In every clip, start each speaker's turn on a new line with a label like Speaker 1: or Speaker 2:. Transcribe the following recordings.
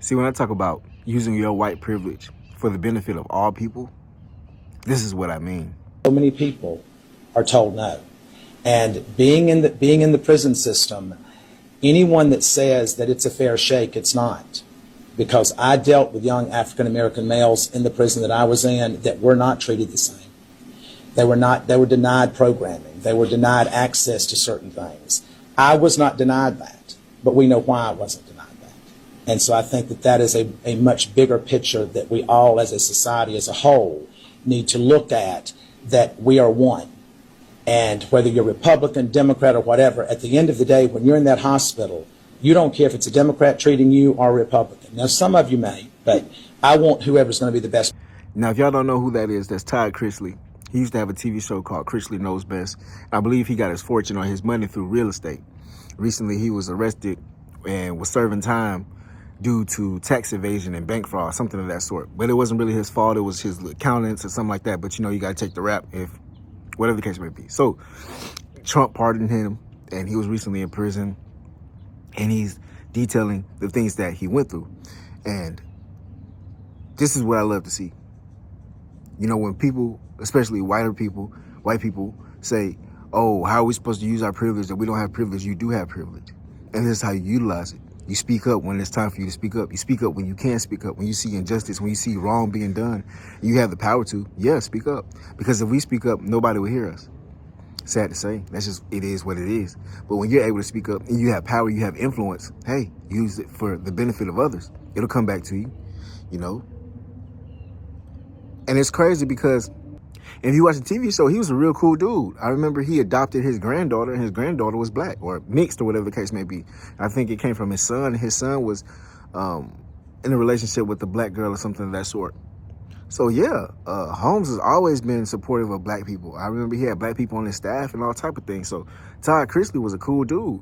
Speaker 1: See, when I talk about using your white privilege for the benefit of all people, this is what I mean.
Speaker 2: So many people are told no. And being in the prison system, anyone that says that it's a fair shake, it's not. Because I dealt with young African American males in the prison that I was in that were not treated the same. They were denied programming. They were denied access to certain things. I was not denied that, but we know why I wasn't denied that. And so I think that that is a much bigger picture that we all as a society as a whole need to look at, that we are one. And whether you're Republican, Democrat, or whatever, at the end of the day, when you're in that hospital, you don't care if it's a Democrat treating you or a Republican. Now, some of you may, but I want whoever's going to be the best.
Speaker 1: Now, if y'all don't know who that is, that's Todd Chrisley. He used to have a TV show called Chrisley Knows Best. I believe he got his fortune or his money through real estate. Recently, he was arrested and was serving time due to tax evasion and bank fraud, something of that sort. But it wasn't really his fault. It was his accountants or something like that. But, you know, you got to take the rap if whatever the case may be. So Trump pardoned him, and he was recently in prison. And he's detailing the things that he went through. And this is what I love to see. You know, when people, especially white people say, oh, how are we supposed to use our privilege that we don't have privilege? You do have privilege. And this is how you utilize it. You speak up when it's time for you to speak up. You speak up when you can speak up. When you see injustice, when you see wrong being done, you have the power to, yeah, speak up. Because if we speak up, nobody will hear us. Sad to say, that's just, it is what it is. But when you're able to speak up and you have power, you have influence, hey, use it for the benefit of others. It'll come back to you, you know? And it's crazy because if you watch the TV show, he was a real cool dude. I remember he adopted his granddaughter, and his granddaughter was black or mixed or whatever the case may be. I think it came from his son, and his son was in a relationship with a black girl or something of that sort. So yeah, Holmes has always been supportive of black people. I remember he had black people on his staff and all type of things. So Todd Chrisley was a cool dude.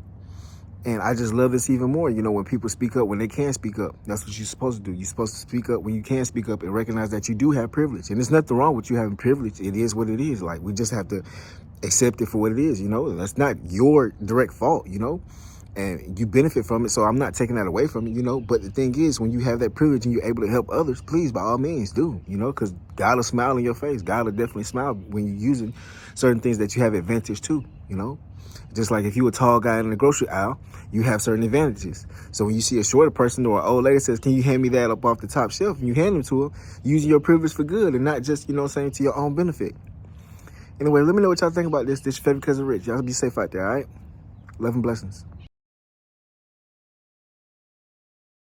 Speaker 1: And I just love this even more. You know, when people speak up, when they can speak up, that's what you're supposed to do. You're supposed to speak up when you can speak up and recognize that you do have privilege. And there's nothing wrong with you having privilege. It is what it is. Like, we just have to accept it for what it is, you know. That's not your direct fault, you know. And you benefit from it, so I'm not taking that away from you, you know. But the thing is, when you have that privilege and you're able to help others, please, by all means, do, you know, because God will smile in your face. God will definitely smile when you're using certain things that you have advantage to, you know. Just like if you're a tall guy in the grocery aisle, you have certain advantages. So when you see a shorter person or an old lady says, can you hand me that up off the top shelf? And you hand them to them, using your privilege for good and not just, you know what I'm saying, to your own benefit. Anyway, let me know what y'all think about this. This is your favorite cousin Rich. Y'all be safe out there, all right? Love and blessings.